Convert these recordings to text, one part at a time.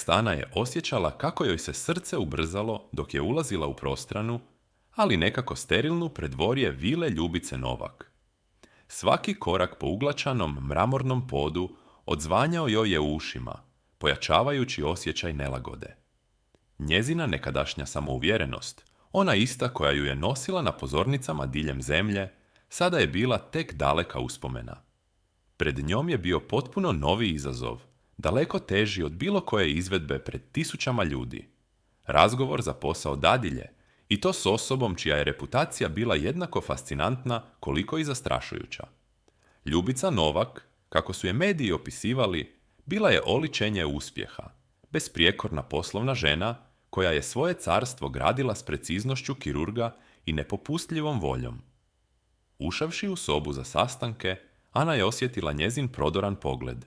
Ana je osjećala kako joj se srce ubrzalo dok je ulazila u prostranu, ali nekako sterilnu predvorje vile Ljubice Novak. Svaki korak po uglačanom mramornom podu odzvanjao joj je u ušima, pojačavajući osjećaj nelagode. Njezina nekadašnja samouvjerenost, ona ista koja ju je nosila na pozornicama diljem zemlje, sada je bila tek daleka uspomena. Pred njom je bio potpuno novi izazov, daleko teži od bilo koje izvedbe pred tisućama ljudi. Razgovor za posao dadilje, i to s osobom čija je reputacija bila jednako fascinantna koliko i zastrašujuća. Ljubica Novak, kako su je mediji opisivali, bila je oličenje uspjeha, besprijekorna poslovna žena koja je svoje carstvo gradila s preciznošću kirurga i nepopustljivom voljom. Ušavši u sobu za sastanke, Ana je osjetila njezin prodoran pogled.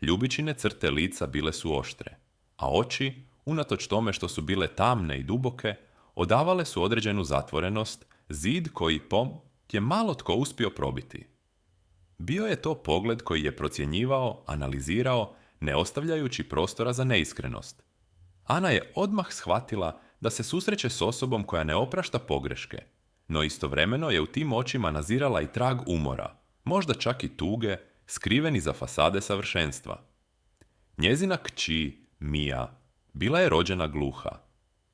Ljubičine crte lica bile su oštre, a oči, unatoč tome što su bile tamne i duboke, odavale su određenu zatvorenost, zid koji je malo tko uspio probiti. Bio je to pogled koji je procjenjivao, analizirao, ne ostavljajući prostora za neiskrenost. Ana je odmah shvatila da se susreće s osobom koja ne oprašta pogreške, no istovremeno je u tim očima nazirala i trag umora, možda čak i tuge, skriveni za fasade savršenstva. Njezina kći, Mija, bila je rođena gluha.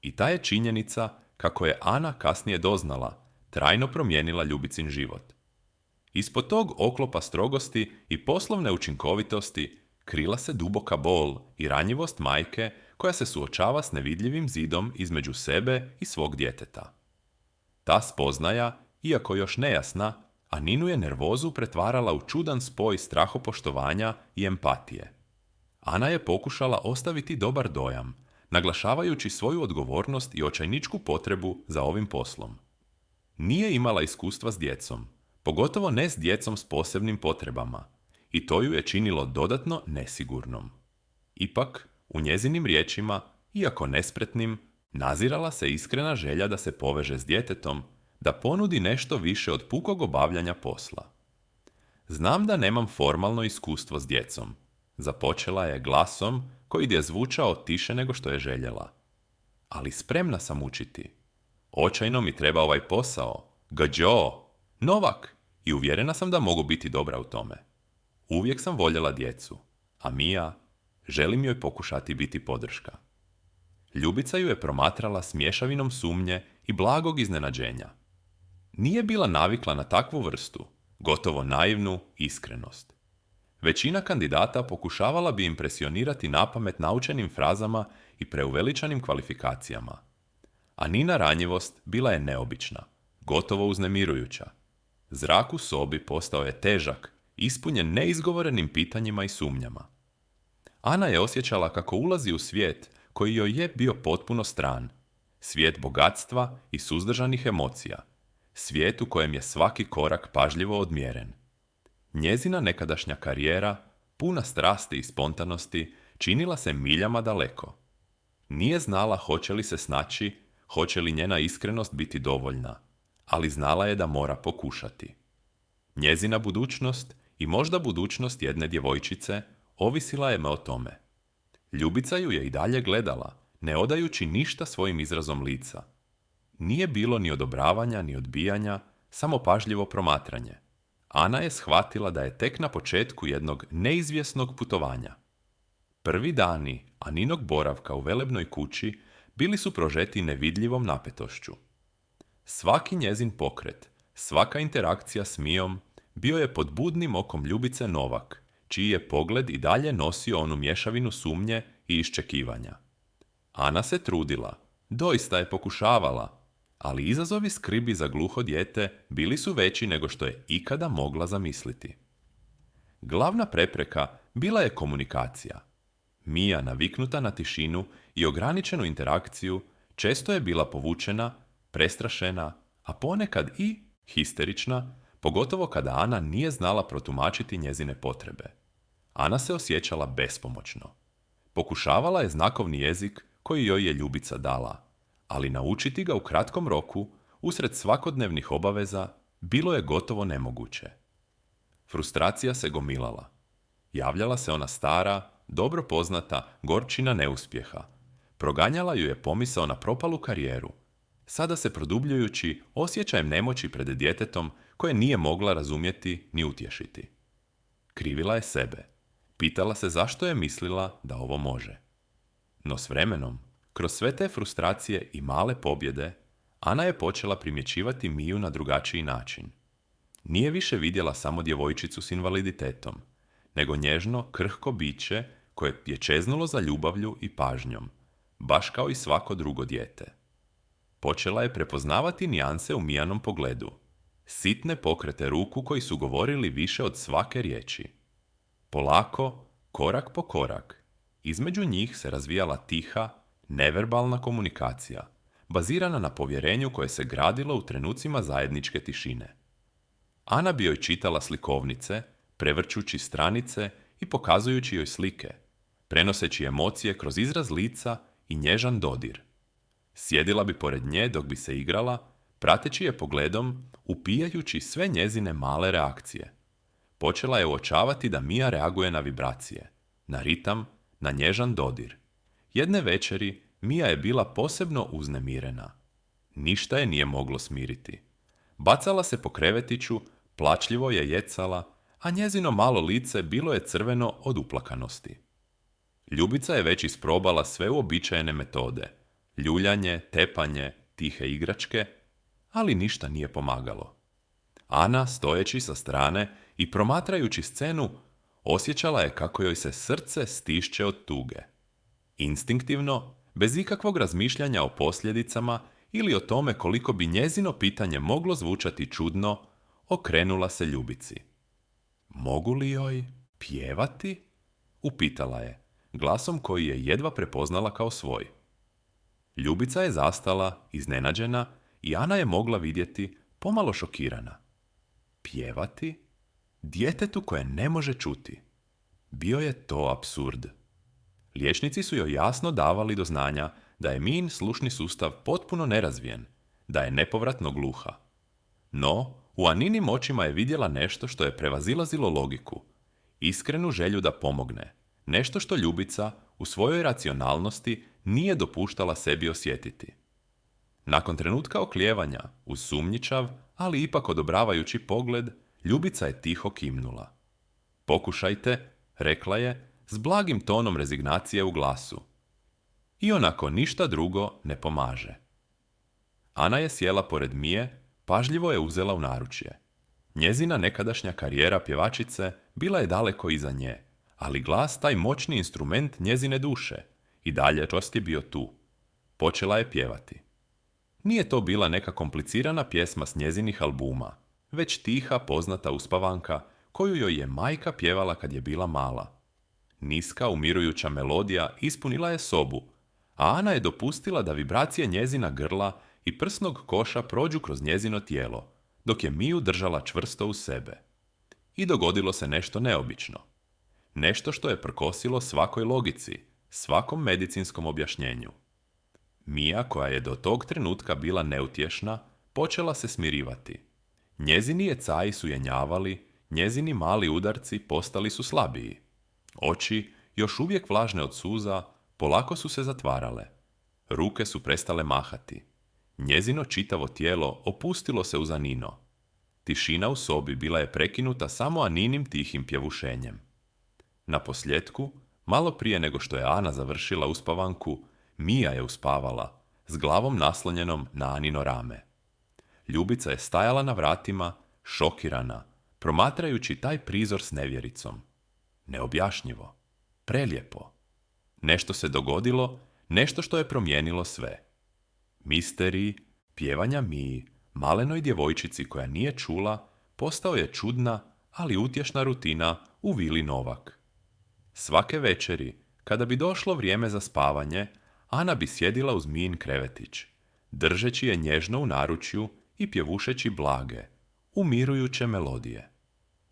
I ta je činjenica, kako je Ana kasnije doznala, trajno promijenila Ljubicin život. Ispod tog oklopa strogosti i poslovne učinkovitosti krila se duboka bol i ranjivost majke koja se suočava s nevidljivim zidom između sebe i svog djeteta. Ta spoznaja, iako još nejasna, Aninu je nervozu pretvarala u čudan spoj strahopoštovanja i empatije. Ana je pokušala ostaviti dobar dojam, naglašavajući svoju odgovornost i očajničku potrebu za ovim poslom. Nije imala iskustva s djecom, pogotovo ne s djecom s posebnim potrebama, i to ju je činilo dodatno nesigurnom. Ipak, u njezinim riječima, iako nespretnim, nazirala se iskrena želja da se poveže s djetetom, da ponudi nešto više od pukog obavljanja posla. Znam da nemam formalno iskustvo s djecom, započela je glasom koji je zvučao tiše nego što je željela. Ali spremna sam učiti. Očajno mi treba ovaj posao. Gađo! Novak! I uvjerena sam da mogu biti dobra u tome. Uvijek sam voljela djecu, a Mija, želim joj pokušati biti podrška. Ljubica ju je promatrala s mješavinom sumnje i blagog iznenađenja. Nije bila navikla na takvu vrstu, gotovo naivnu iskrenost. Većina kandidata pokušavala bi impresionirati napamet naučenim frazama i preuveličanim kvalifikacijama. A Nina ranjivost bila je neobična, gotovo uznemirujuća. Zrak u sobi postao je težak, ispunjen neizgovorenim pitanjima i sumnjama. Ana je osjećala kako ulazi u svijet koji joj je bio potpuno stran. Svijet bogatstva i suzdržanih emocija. Svijet u kojem je svaki korak pažljivo odmjeren. Njezina nekadašnja karijera, puna strasti i spontanosti, činila se miljama daleko. Nije znala hoće li se snaći, hoće li njena iskrenost biti dovoljna, ali znala je da mora pokušati. Njezina budućnost i možda budućnost jedne djevojčice ovisila je o tome. Ljubica ju je i dalje gledala, ne odajući ništa svojim izrazom lica. Nije bilo ni odobravanja, ni odbijanja, samo pažljivo promatranje. Ana je shvatila da je tek na početku jednog neizvjesnog putovanja. Prvi dani Aninog boravka u velebnoj kući bili su prožeti nevidljivom napetošću. Svaki njezin pokret, svaka interakcija s Mijom bio je pod budnim okom Ljubice Novak, čiji je pogled i dalje nosio onu mješavinu sumnje i iščekivanja. Ana se trudila, doista je pokušavala, ali izazovi skrbi za gluho dijete bili su veći nego što je ikada mogla zamisliti. Glavna prepreka bila je komunikacija. Mija, naviknuta na tišinu i ograničenu interakciju, često je bila povučena, prestrašena, a ponekad i histerična, pogotovo kada Ana nije znala protumačiti njezine potrebe. Ana se osjećala bespomoćno. Pokušavala je znakovni jezik koji joj je Ljubica dala, ali naučiti ga u kratkom roku, usred svakodnevnih obaveza, bilo je gotovo nemoguće. Frustracija se gomilala. Javljala se ona stara, dobro poznata gorčina neuspjeha. Proganjala ju je pomisao na propalu karijeru, sada se produbljujući osjećajem nemoći pred djetetom koje nije mogla razumjeti ni utješiti. Krivila je sebe. Pitala se zašto je mislila da ovo može. No s vremenom, kroz sve te frustracije i male pobjede, Ana je počela primjećivati Miju na drugačiji način. Nije više vidjela samo djevojčicu s invaliditetom, nego nježno, krhko biće koje je čeznulo za ljubavlju i pažnjom, baš kao i svako drugo dijete. Počela je prepoznavati nijanse u Mijanom pogledu, sitne pokrete ruku koji su govorili više od svake riječi. Polako, korak po korak, između njih se razvijala tiha, neverbalna komunikacija, bazirana na povjerenju koje se gradilo u trenucima zajedničke tišine. Ana bi joj čitala slikovnice, prevrćući stranice i pokazujući joj slike, prenoseći emocije kroz izraz lica i nježan dodir. Sjedila bi pored nje dok bi se igrala, prateći je pogledom, upijajući sve njezine male reakcije. Počela je uočavati da Mija reaguje na vibracije, na ritam, na nježan dodir. Jedne večeri Mija je bila posebno uznemirena. Ništa je nije moglo smiriti. Bacala se po krevetiću, plačljivo je jecala, a njezino malo lice bilo je crveno od uplakanosti. Ljubica je već isprobala sve uobičajene metode, ljuljanje, tepanje, tihe igračke, ali ništa nije pomagalo. Ana, stojeći sa strane i promatrajući scenu, osjećala je kako joj se srce stišće od tuge. Instinktivno, bez ikakvog razmišljanja o posljedicama ili o tome koliko bi njezino pitanje moglo zvučati čudno, okrenula se Ljubici. Mogu li joj pjevati? Upitala je, glasom koji je jedva prepoznala kao svoj. Ljubica je zastala, iznenađena, i Ana je mogla vidjeti, pomalo šokirana. Pjevati? Djetetu koje ne može čuti. Bio je to apsurd. Liječnici su joj jasno davali do znanja da je Mijin slušni sustav potpuno nerazvijen, da je nepovratno gluha. No, u Aninim očima je vidjela nešto što je prevazilazilo logiku, iskrenu želju da pomogne, nešto što Ljubica u svojoj racionalnosti nije dopuštala sebi osjetiti. Nakon trenutka oklijevanja, uz sumnjičav, ali ipak odobravajući pogled, Ljubica je tiho kimnula. Pokušajte, rekla je, s blagim tonom rezignacije u glasu. Ionako ništa drugo ne pomaže. Ana je sjela pored Mije, pažljivo je uzela u naručje. Njezina nekadašnja karijera pjevačice bila je daleko iza nje, ali glas taj moćni instrument njezine duše i dalje čvrst je bio tu. Počela je pjevati. Nije to bila neka komplicirana pjesma s njezinih albuma, već tiha, poznata uspavanka koju joj je majka pjevala kad je bila mala. Niska, umirujuća melodija ispunila je sobu, a Ana je dopustila da vibracije njezina grla i prsnog koša prođu kroz njezino tijelo, dok je Miju držala čvrsto uz sebe. I dogodilo se nešto neobično. Nešto što je prkosilo svakoj logici, svakom medicinskom objašnjenju. Mija, koja je do tog trenutka bila neutješna, počela se smirivati. Njezini jecaji su jenjavali, njezini mali udarci postali su slabiji. Oči, još uvijek vlažne od suza, polako su se zatvarale. Ruke su prestale mahati. Njezino čitavo tijelo opustilo se uz Anino. Tišina u sobi bila je prekinuta samo Aninim tihim pjevušenjem. Naposljetku, malo prije nego što je Ana završila uspavanku, Mija je uspavala, s glavom naslonjenom na Anino rame. Ljubica je stajala na vratima, šokirana, promatrajući taj prizor s nevjericom. Neobjašnjivo. Prelijepo. Nešto se dogodilo, nešto što je promijenilo sve. Misterij pjevanja Miji, malenoj djevojčici koja nije čula, postao je čudna, ali utješna rutina u vili Novak. Svake večeri, kada bi došlo vrijeme za spavanje, Ana bi sjedila uz Mijin krevetić, držeći je nježno u naručju i pjevušeći blage, umirujuće melodije.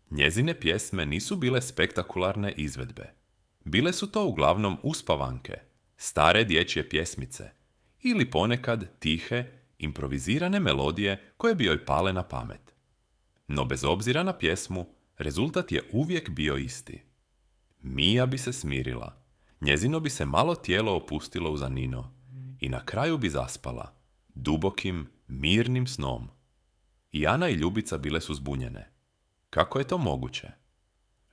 Njezine pjesme nisu bile spektakularne izvedbe. Bile su to uglavnom uspavanke, stare dječje pjesmice ili ponekad tihe, improvizirane melodije koje bi joj pale na pamet. No bez obzira na pjesmu, rezultat je uvijek bio isti. Mija bi se smirila. Njezino bi se malo tijelo opustilo uz Anino i na kraju bi zaspala, dubokim, mirnim snom. I Ana i Ljubica bile su zbunjene. Kako je to moguće?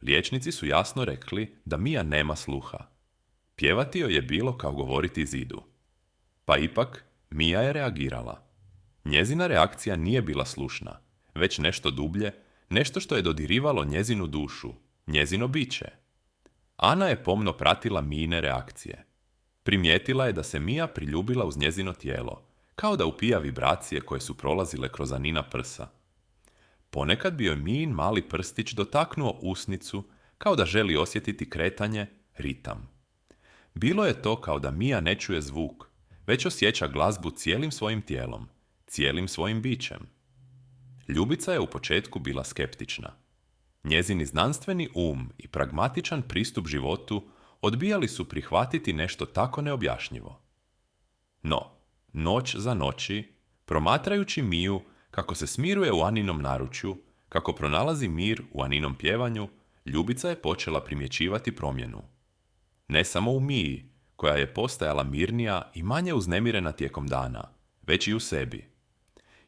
Liječnici su jasno rekli da Mija nema sluha. Pjevati joj je bilo kao govoriti zidu. Pa ipak, Mija je reagirala. Njezina reakcija nije bila slušna, već nešto dublje, nešto što je dodirivalo njezinu dušu, njezino biće. Ana je pomno pratila Mijine reakcije. Primijetila je da se Mija priljubila uz njezino tijelo, kao da upija vibracije koje su prolazile kroz Anina prsa. Ponekad bi joj Mijin mali prstić dotaknuo usnicu, kao da želi osjetiti kretanje, ritam. Bilo je to kao da Mija ne čuje zvuk, već osjeća glazbu cijelim svojim tijelom, cijelim svojim bićem. Ljubica je u početku bila skeptična. Njezini znanstveni i pragmatičan pristup životu odbijali su prihvatiti nešto tako neobjašnjivo. No, noć za noći, promatrajući Miju kako se smiruje u Aninom naručju, kako pronalazi mir u Aninom pjevanju, Ljubica je počela primjećivati promjenu. Ne samo u Miji, koja je postajala mirnija i manje uznemirena tijekom dana, već i u sebi.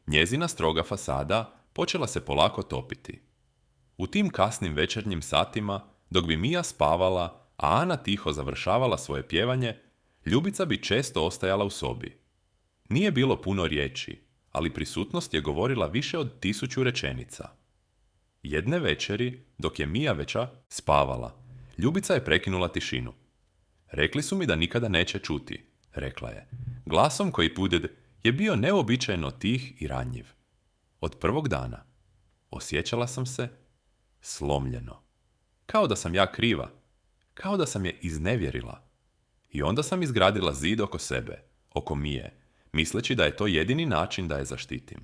Njezina stroga fasada počela se polako topiti. U tim kasnim večernjim satima, dok bi Mija spavala, a Ana tiho završavala svoje pjevanje, Ljubica bi često ostajala u sobi. Nije bilo puno riječi, ali prisutnost je govorila više od 1000 rečenica. Jedne večeri, dok je Mija veča spavala, Ljubica je prekinula tišinu. Rekli su mi da nikada neće čuti, rekla je. Glasom koji je bio neobičajno tih i ranjiv. Od prvog dana osjećala sam se slomljeno. Kao da sam ja kriva, kao da sam je iznevjerila. I onda sam izgradila zid oko sebe, oko Mije, misleći da je to jedini način da je zaštitim.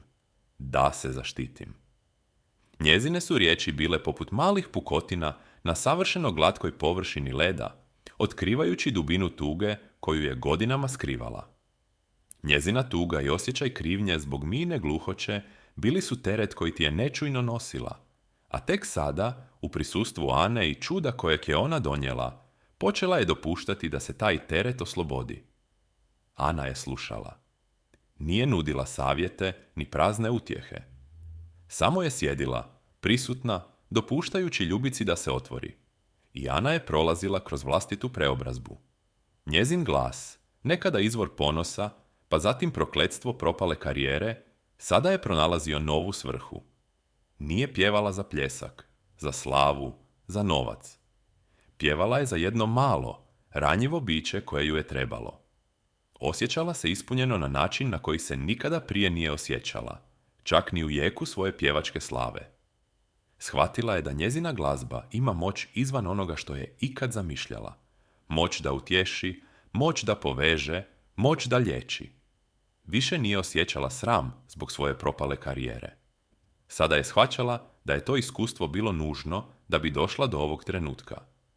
Da se zaštitim. Njezine su riječi bile poput malih pukotina na savršeno glatkoj površini leda, otkrivajući dubinu tuge koju je godinama skrivala. Njezina tuga i osjećaj krivnje zbog Mijine gluhoće bili su teret koji ti je nečujno nosila, a tek sada, u prisustvu Ane i čuda kojeg je ona donijela, počela je dopuštati da se taj teret oslobodi. Ana je slušala. Nije nudila savjete ni prazne utjehe. Samo je sjedila, prisutna, dopuštajući Ljubici da se otvori. I Ana je prolazila kroz vlastitu preobrazbu. Njezin glas, nekada izvor ponosa, pa zatim prokletstvo propale karijere, sada je pronalazio novu svrhu. Nije pjevala za pljesak, za slavu, za novac. Pjevala je za jedno malo, ranjivo biće koje ju je trebalo. Osjećala se ispunjeno na način na koji se nikada prije nije osjećala, čak ni u jeku svoje pjevačke slave. Shvatila je da njezina glazba ima moć izvan onoga što je ikad zamišljala. Moć da utješi, moć da poveže, moć da liječi. Više nije osjećala sram zbog svoje propale karijere. Sada je shvaćala da je to iskustvo bilo nužno da bi došla do ovog trenutka,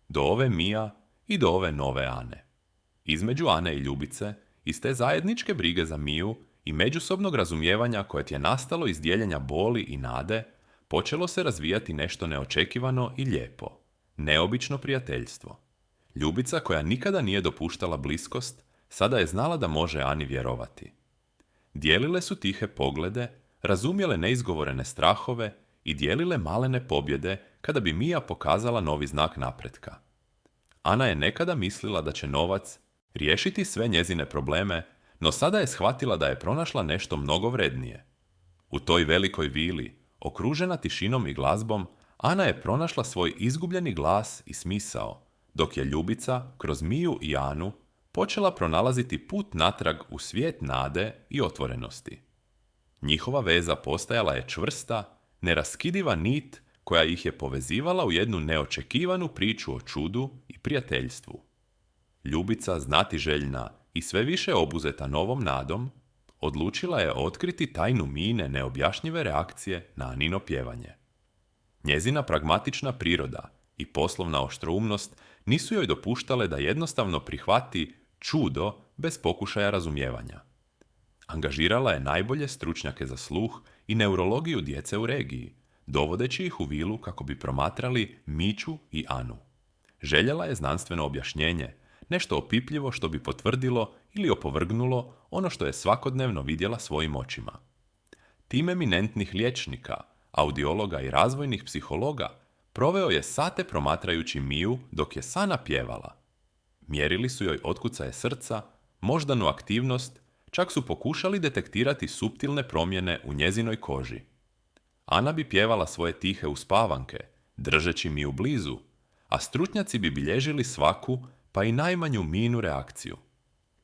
do ove Mija i do ove nove Ane. Između Ane i Ljubice, iz te zajedničke brige za Miju i međusobnog razumijevanja koje je nastalo iz dijeljenja boli i nade, počelo se razvijati nešto neočekivano i lijepo, neobično prijateljstvo. Ljubica, koja nikada nije dopuštala bliskost, sada je znala da može Ani vjerovati. Dijelile su tihe poglede, razumjele neizgovorene strahove i dijelile malene pobjede kada bi Mija pokazala novi znak napretka. Ana je nekada mislila da će novac riješiti sve njezine probleme, no sada je shvatila da je pronašla nešto mnogo vrednije. U toj velikoj vili, okružena tišinom i glazbom, Ana je pronašla svoj izgubljeni glas i smisao, dok je Ljubica, kroz Miju i Anu, počela pronalaziti put natrag u svijet nade i otvorenosti. Njihova veza postajala je čvrsta, neraskidiva nit koja ih je povezivala u jednu neočekivanu priču o čudu i prijateljstvu. Ljubica, znatiželjna i sve više obuzeta novom nadom, odlučila je otkriti tajnu Mijine neobjašnjive reakcije na Anino pjevanje. Njezina pragmatična priroda i poslovna oštroumnost nisu joj dopuštale da jednostavno prihvati čudo bez pokušaja razumijevanja. Angažirala je najbolje stručnjake za sluh i neurologiju djece u regiji, dovodeći ih u vilu kako bi promatrali Miću i Anu. Željela je znanstveno objašnjenje, nešto opipljivo što bi potvrdilo ili opovrgnulo ono što je svakodnevno vidjela svojim očima. Tim eminentnih liječnika, audiologa i razvojnih psihologa proveo je sate promatrajući Miju dok je Sana pjevala. Mjerili su joj otkucaje srca, moždanu aktivnost, čak su pokušali detektirati suptilne promjene u njezinoj koži. Ana bi pjevala svoje tihe uspavanke, držeći Miju blizu, a stručnjaci bi bilježili svaku, pa i najmanju Mijinu reakciju.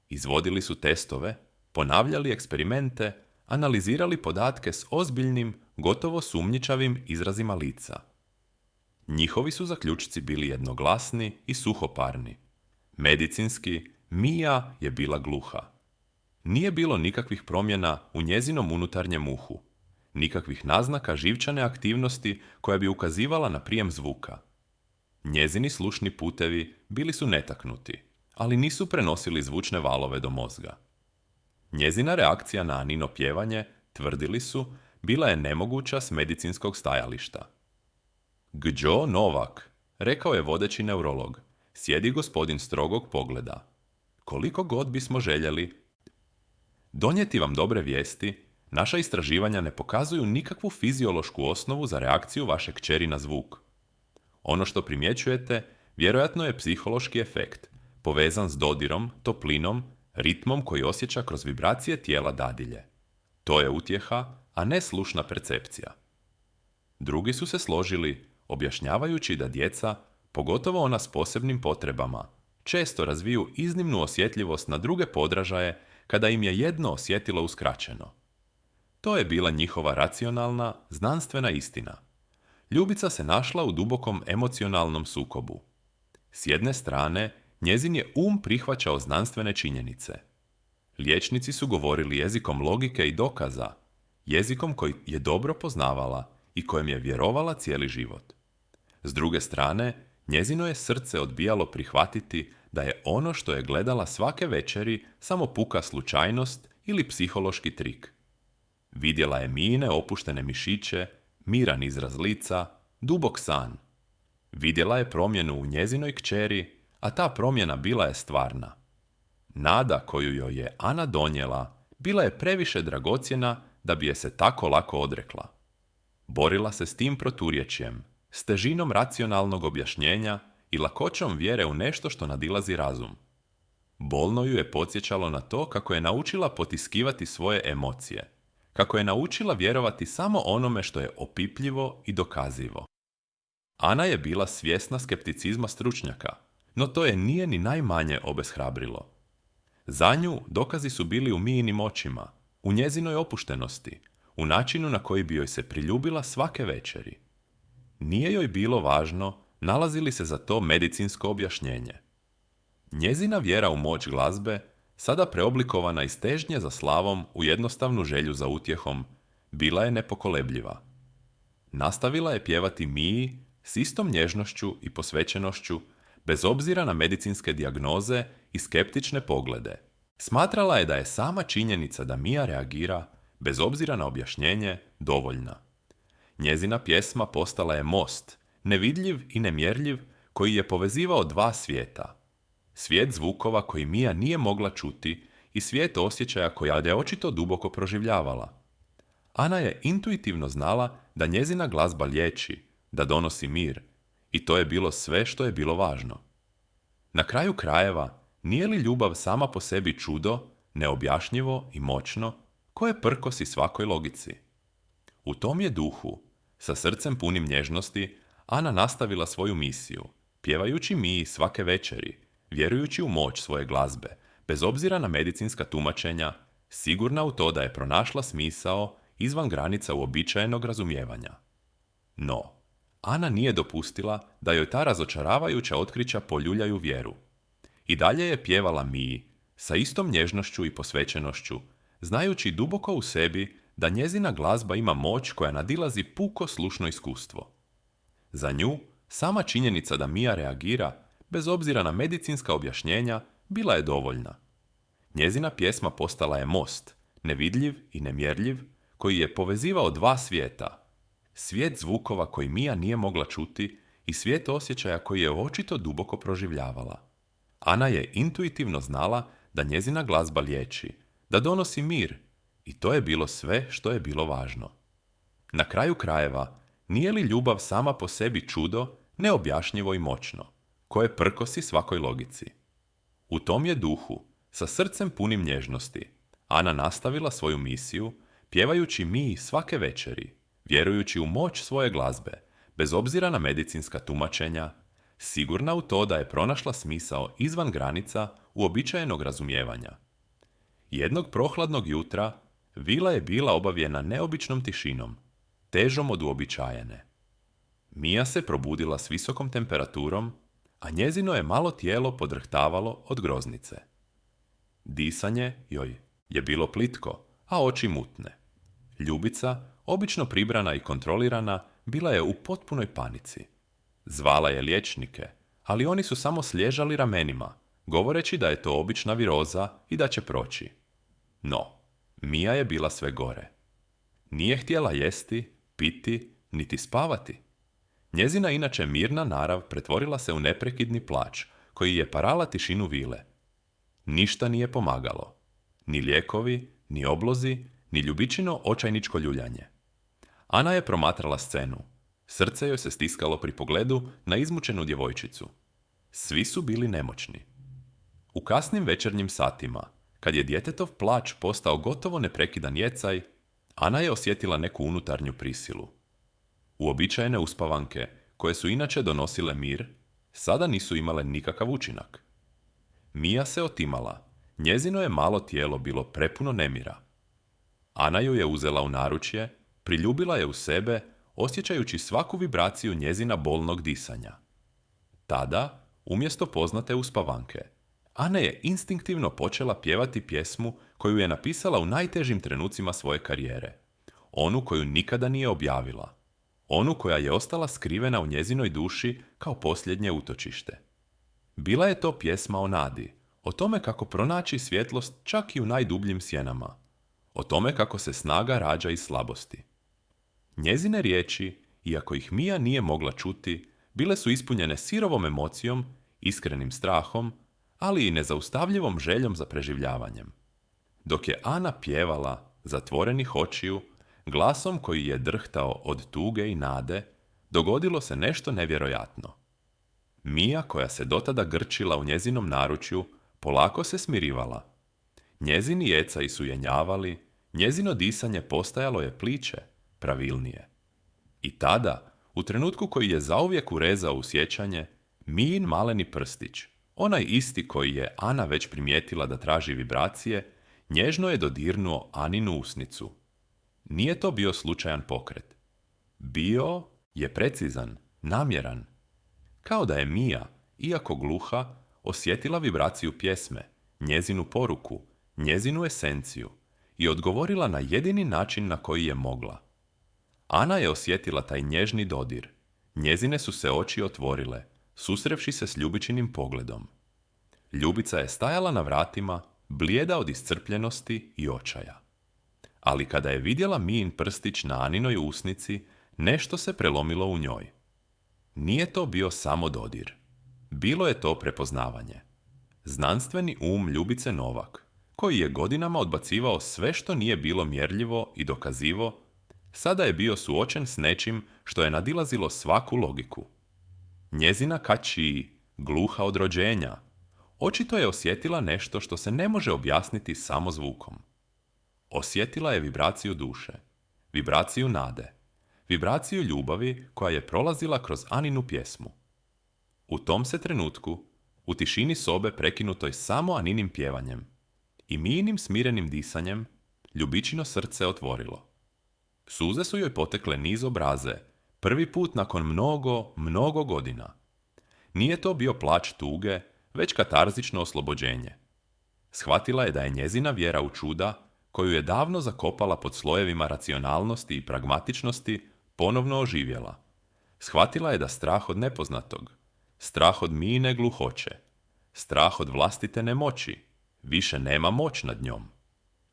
Izvodili su testove, ponavljali eksperimente, analizirali podatke s ozbiljnim, gotovo sumnjičavim izrazima lica. Njihovi su zaključci bili jednoglasni i suhoparni. Medicinski, Mija je bila gluha. Nije bilo nikakvih promjena u njezinom unutarnjem uhu, nikakvih naznaka živčane aktivnosti koja bi ukazivala na prijem zvuka. Njezini slušni putevi bili su netaknuti, ali nisu prenosili zvučne valove do mozga. Njezina reakcija na Anino pjevanje, tvrdili su, bila je nemoguća s medicinskog stajališta. Gđo Novak, rekao je vodeći neurolog, sjedi gospodin strogog pogleda. Koliko god bismo željeli donijeti vam dobre vijesti, naša istraživanja ne pokazuju nikakvu fiziološku osnovu za reakciju vaše kćeri na zvuk. Ono što primjećujete vjerojatno je psihološki efekt, povezan s dodirom, toplinom, ritmom koji osjeća kroz vibracije tijela dadilje. To je utjeha, a ne slušna percepcija. Drugi su se složili, objašnjavajući da djeca, pogotovo ona s posebnim potrebama, često razviju iznimnu osjetljivost na druge podražaje kada im je jedno osjetilo uskraćeno. To je bila njihova racionalna, znanstvena istina. Ljubica se našla u dubokom emocionalnom sukobu. S jedne strane, njezin je prihvaćao znanstvene činjenice. Liječnici su govorili jezikom logike i dokaza, jezikom koji je dobro poznavala i kojem je vjerovala cijeli život. S druge strane, njezino je srce odbijalo prihvatiti da je ono što je gledala svake večeri samo puka slučajnost ili psihološki trik. Vidjela je Mijine opuštene mišiće, miran izraz lica, dubok san. Vidjela je promjenu u njezinoj kćeri, a ta promjena bila je stvarna. Nada koju joj je Ana donijela bila je previše dragocjena da bi je se tako lako odrekla. Borila se s tim proturječjem, s težinom racionalnog objašnjenja i lakoćom vjere u nešto što nadilazi razum. Bolno ju je podsjećalo na to kako je naučila potiskivati svoje emocije, kako je naučila vjerovati samo onome što je opipljivo i dokazivo. Ana je bila svjesna skepticizma stručnjaka, no to je nije ni najmanje obeshrabrilo. Za nju dokazi su bili u Mijinim očima, u njezinoj opuštenosti, u načinu na koji bi joj se priljubila svake večeri. Nije joj bilo važno nalazi li se za to medicinsko objašnjenje. Njezina vjera u moć glazbe, sada preoblikovana iz težnje za slavom u jednostavnu želju za utjehom, bila je nepokolebljiva. Nastavila je pjevati Miji s istom nježnošću i posvećenošću, bez obzira na medicinske dijagnoze i skeptične poglede. Smatrala je da je sama činjenica da Mija reagira, bez obzira na objašnjenje, dovoljna. Njezina pjesma postala je most, nevidljiv i nemjerljiv, koji je povezivao dva svijeta. Svijet zvukova koji Mija nije mogla čuti i svijet osjećaja koja je očito duboko proživljavala. Ana je intuitivno znala da njezina glazba liječi, da donosi mir, i to je bilo sve što je bilo važno. Na kraju krajeva, nije li ljubav sama po sebi čudo, neobjašnjivo i moćno, koje prkosi svakoj logici? U tom je duhu, sa srcem punim nježnosti, Ana nastavila svoju misiju, pjevajući Miji svake večeri, vjerujući u moć svoje glazbe, bez obzira na medicinska tumačenja, sigurna u to da je pronašla smisao izvan granica uobičajenog razumijevanja. No, Ana nije dopustila da joj ta razočaravajuća otkrića poljuljaju vjeru. I dalje je pjevala Miji, sa istom nježnošću i posvećenošću, znajući duboko u sebi da njezina glazba ima moć koja nadilazi puko slušno iskustvo. Za nju, sama činjenica da Mija reagira, bez obzira na medicinska objašnjenja, bila je dovoljna. Njezina pjesma postala je most, nevidljiv i nemjerljiv, koji je povezivao dva svijeta. Svijet zvukova koji Mija nije mogla čuti i svijet osjećaja koji je očito duboko proživljavala. Ana je intuitivno znala da njezina glazba liječi, da donosi mir, i to je bilo sve što je bilo važno. Na kraju krajeva, nije li ljubav sama po sebi čudo, neobjašnjivo i moćno, koje prkosi svakoj logici? U tom je duhu, sa srcem punim nježnosti, Ana nastavila svoju misiju, pjevajući mi svake večeri, vjerujući u moć svoje glazbe, bez obzira na medicinska tumačenja, sigurna u to da je pronašla smisao izvan granica uobičajenog razumijevanja. Jednog prohladnog jutra, vila je bila obavijena neobičnom tišinom, težom od uobičajene. Mija se probudila s visokom temperaturom, a njezino je malo tijelo podrhtavalo od groznice. Disanje joj je bilo plitko, a oči mutne. Ljubica, obično pribrana i kontrolirana, bila je u potpunoj panici. Zvala je liječnike, ali oni su samo sliježali ramenima, govoreći da je to obična viroza i da će proći. No, Mija je bila sve gore. Nije htjela jesti, piti, niti spavati. Njezina inače mirna narav pretvorila se u neprekidni plač, koji je parala tišinu vile. Ništa nije pomagalo. Ni lijekovi, ni oblozi, ni ljubičino očajničko ljuljanje. Ana je promatrala scenu. Srce joj se stiskalo pri pogledu na izmučenu djevojčicu. Svi su bili nemoćni. U kasnim večernjim satima, kad je djetetov plač postao gotovo neprekidan jecaj, Ana je osjetila neku unutarnju prisilu. Uobičajene uspavanke, koje su inače donosile mir, sada nisu imale nikakav učinak. Mija se otimala, njezino je malo tijelo bilo prepuno nemira. Ana ju je uzela u naručje, priljubila je u sebe, osjećajući svaku vibraciju njezina bolnog disanja. Tada, umjesto poznate uspavanke, Ana je instinktivno počela pjevati pjesmu koju je napisala u najtežim trenucima svoje karijere. Onu koju nikada nije objavila. Onu koja je ostala skrivena u njezinoj duši kao posljednje utočište. Bila je to pjesma o nadi, o tome kako pronaći svjetlost čak i u najdubljim sjenama, o tome kako se snaga rađa iz slabosti. Njezine riječi, iako ih Mija nije mogla čuti, bile su ispunjene sirovom emocijom, iskrenim strahom, ali i nezaustavljivom željom za preživljavanjem. Dok je Ana pjevala, zatvorenih očiju, glasom koji je drhtao od tuge i nade, dogodilo se nešto nevjerojatno. Mija, koja se dotada grčila u njezinom naručju, polako se smirivala. Njezini jecaji su jenjavali, njezino disanje postajalo je pliće, pravilnije. I tada, u trenutku koji je zauvijek urezao u sjećanje, Mijin maleni prstić, onaj isti koji je Ana već primijetila da traži vibracije, nježno je dodirnuo Aninu usnicu. Nije to bio slučajan pokret. Bio je precizan, namjeran. Kao da je Mija, iako gluha, osjetila vibraciju pjesme, njezinu poruku, njezinu esenciju i odgovorila na jedini način na koji je mogla. Ana je osjetila taj nježni dodir. Njezine su se oči otvorile, susrevši se s Ljubičinim pogledom. Ljubica je stajala na vratima, blijeda od iscrpljenosti i očaja. Ali kada je vidjela Mijin prstić na Aninoj usnici, nešto se prelomilo u njoj. Nije to bio samo dodir. Bilo je to prepoznavanje. Znanstveni um Ljubice Novak, koji je godinama odbacivao sve što nije bilo mjerljivo i dokazivo, sada je bio suočen s nečim što je nadilazilo svaku logiku. Njezina kači, gluha od rođenja, očito je osjetila nešto što se ne može objasniti samo zvukom. Osjetila je vibraciju duše, vibraciju nade, vibraciju ljubavi koja je prolazila kroz Aninu pjesmu. U tom se trenutku, u tišini sobe prekinutoj samo Aninim pjevanjem i Mijinim smirenim disanjem, Ljubičino srce otvorilo. Suze su joj potekle niz obraze, prvi put nakon mnogo godina. Nije to bio plač tuge, već katarzično oslobođenje. Shvatila je da je njezina vjera u čuda, koju je davno zakopala pod slojevima racionalnosti i pragmatičnosti, ponovno oživjela. Shvatila je da strah od nepoznatog, strah od Mijine gluhoće, strah od vlastite nemoći, više nema moć nad njom.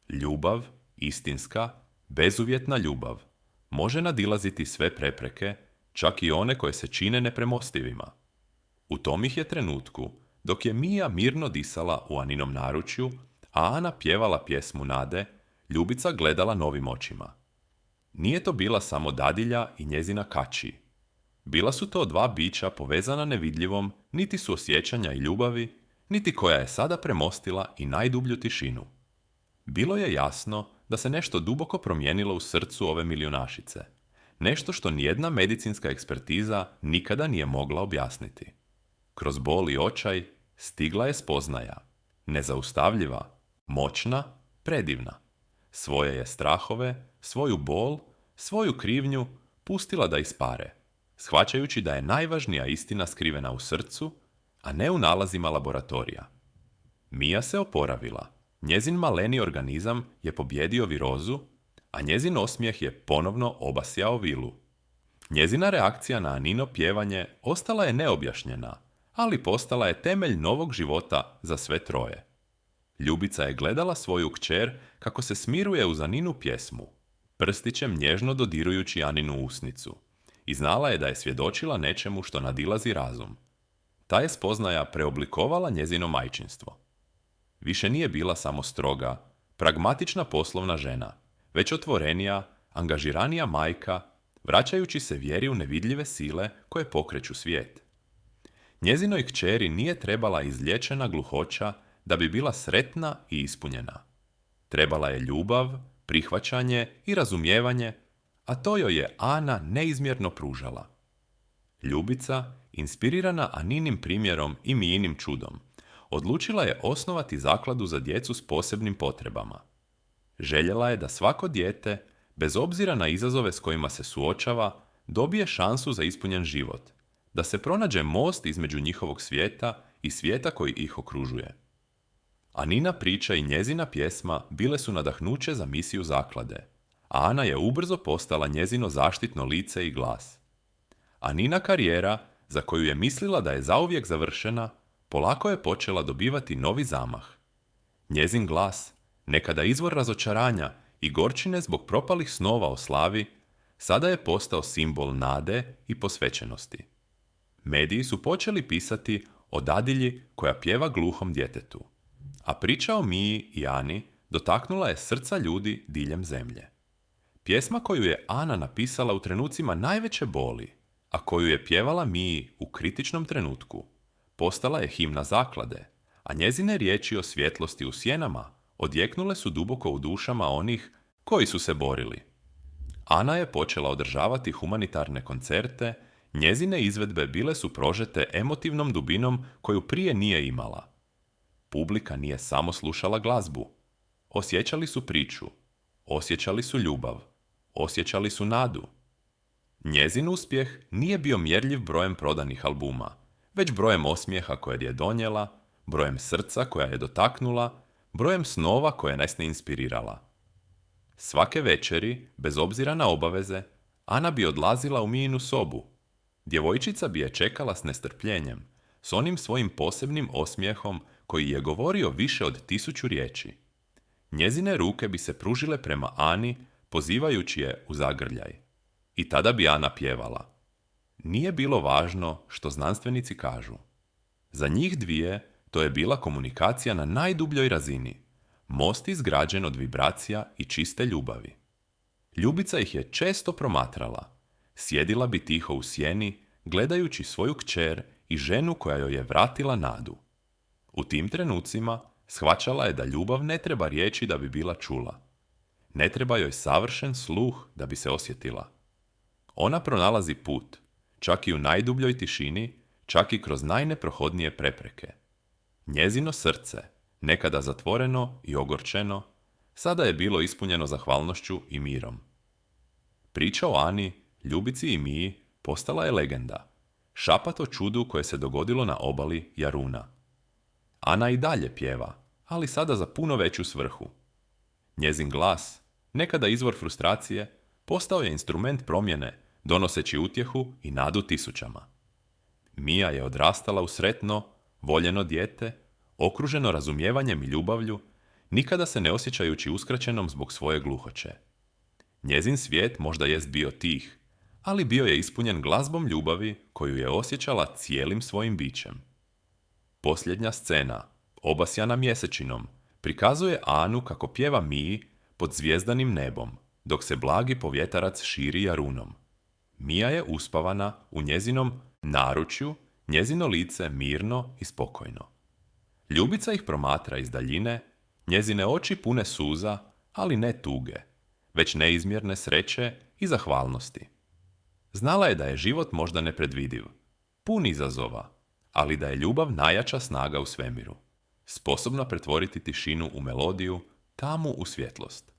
Ljubav, istinska, bezuvjetna ljubav, može nadilaziti sve prepreke, čak i one koje se čine nepremostivima. U tom ih je trenutku, dok je Mija mirno disala u Aninom naručju, a Ana pjevala pjesmu nade, Ljubica gledala novim očima. Nije to bila samo dadilja i njezina kači. Bila su to dva bića povezana nevidljivom, niti su osjećanja i ljubavi, niti koja je sada premostila i najdublju tišinu. Bilo je jasno da se nešto duboko promijenilo u srcu ove milijunašice. Nešto što nijedna medicinska ekspertiza nikada nije mogla objasniti. Kroz bol i očaj stigla je spoznaja. Nezaustavljiva, moćna, predivna. Svoje je strahove, svoju bol, svoju krivnju pustila da ispare, shvaćajući da je najvažnija istina skrivena u srcu, a ne u nalazima laboratorija. Mija se oporavila. Njezin maleni organizam je pobjedio virozu, a njezin osmijeh je ponovno obasjao vilu. Njezina reakcija na Anino pjevanje ostala je neobjašnjena, ali postala je temelj novog života za sve troje. Ljubica je gledala svoju kćer kako se smiruje uz Aninu pjesmu, prstićem nježno dodirujući Aninu usnicu, i znala je da je svjedočila nečemu što nadilazi razum. Ta je spoznaja preoblikovala njezino majčinstvo. Više nije bila samo stroga, pragmatična poslovna žena, već otvorenija, angažiranija majka, vraćajući se vjeri u nevidljive sile koje pokreću svijet. Njezinoj kćeri nije trebala izliječena gluhoća da bi bila sretna i ispunjena. Trebala je ljubav, prihvaćanje i razumijevanje, a to joj je Ana neizmjerno pružala. Ljubica, inspirirana Aninim primjerom i Mijinim čudom, odlučila je osnovati zakladu za djecu s posebnim potrebama. Željela je da svako dijete, bez obzira na izazove s kojima se suočava, dobije šansu za ispunjen život, da se pronađe most između njihovog svijeta i svijeta koji ih okružuje. Anina priča i njezina pjesma bile su nadahnuće za misiju zaklade, a Ana je ubrzo postala njezino zaštitno lice i glas. Anina karijera, za koju je mislila da je zauvijek završena, polako je počela dobivati novi zamah. Njezin glas, nekada izvor razočaranja i gorčine zbog propalih snova o slavi, sada je postao simbol nade i posvećenosti. Mediji su počeli pisati o dadilji koja pjeva gluhom djetetu, a priča o Miji i Ani dotaknula je srca ljudi diljem zemlje. Pjesma koju je Ana napisala u trenucima najveće boli, a koju je pjevala Miji u kritičnom trenutku, postala je himna zaklade, a njezine riječi o svjetlosti u sjenama odjeknule su duboko u dušama onih koji su se borili. Ana je počela održavati humanitarne koncerte, njezine izvedbe bile su prožete emotivnom dubinom koju prije nije imala. Publika nije samo slušala glazbu. Osjećali su priču, osjećali su ljubav, osjećali su nadu. Njezin uspjeh nije bio mjerljiv brojem prodanih albuma, već brojem osmijeha koje je donijela, brojem srca koja je dotaknula, brojem snova koje nas ne inspirirala. Svake večeri, bez obzira na obaveze, Ana bi odlazila u Mijinu sobu. Djevojčica bi je čekala s nestrpljenjem, s onim svojim posebnim osmijehom koji je govorio više od 1000 riječi. Njezine ruke bi se pružile prema Ani, pozivajući je u zagrljaj. I tada bi Ana pjevala. Nije bilo važno što znanstvenici kažu. Za njih dvije to je bila komunikacija na najdubljoj razini, most izgrađen od vibracija i čiste ljubavi. Ljubica ih je često promatrala. Sjedila bi tiho u sjeni, gledajući svoju kćer i ženu koja joj je vratila nadu. U tim trenucima shvaćala je da ljubav ne treba riječi da bi bila čula. Ne treba joj savršen sluh da bi se osjetila. Ona pronalazi put, čak i u najdubljoj tišini, čak i kroz najneprohodnije prepreke. Njezino srce, nekada zatvoreno i ogorčeno, sada je bilo ispunjeno zahvalnošću i mirom. Priča o Ani, Ljubici i Miji postala je legenda, šapat o čudu koje se dogodilo na obali Jaruna. Ana i dalje pjeva, ali sada za puno veću svrhu. Njezin glas, nekada izvor frustracije, postao je instrument promjene, donoseći utjehu i nadu tisućama. Mija je odrastala u sretno, voljeno dijete, okruženo razumijevanjem i ljubavlju, nikada se ne osjećajući uskraćenom zbog svoje gluhoće. Njezin svijet možda jest bio tih, ali bio je ispunjen glazbom ljubavi koju je osjećala cijelim svojim bićem. Posljednja scena, obasjana mjesečinom, prikazuje Anu kako pjeva Miji pod zvjezdanim nebom, dok se blagi povjetarac širi jarunom. Mija je uspavana u njezinom naručju, njezino lice mirno i spokojno. Ljubica ih promatra iz daljine, njezine oči pune suza, ali ne tuge, već neizmjerne sreće i zahvalnosti. Znala je da je život možda nepredvidiv, pun izazova, ali da je ljubav najjača snaga u svemiru, sposobna pretvoriti tišinu u melodiju, tamu u svjetlost.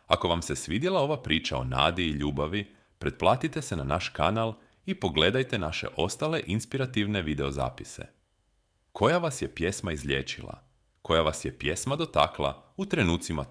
Ako vam se svidjela ova priča o nadi i ljubavi, pretplatite se na naš kanal i pogledajte naše ostale inspirativne videozapise. Koja vas je pjesma izliječila? Koja vas je pjesma dotakla u trenucima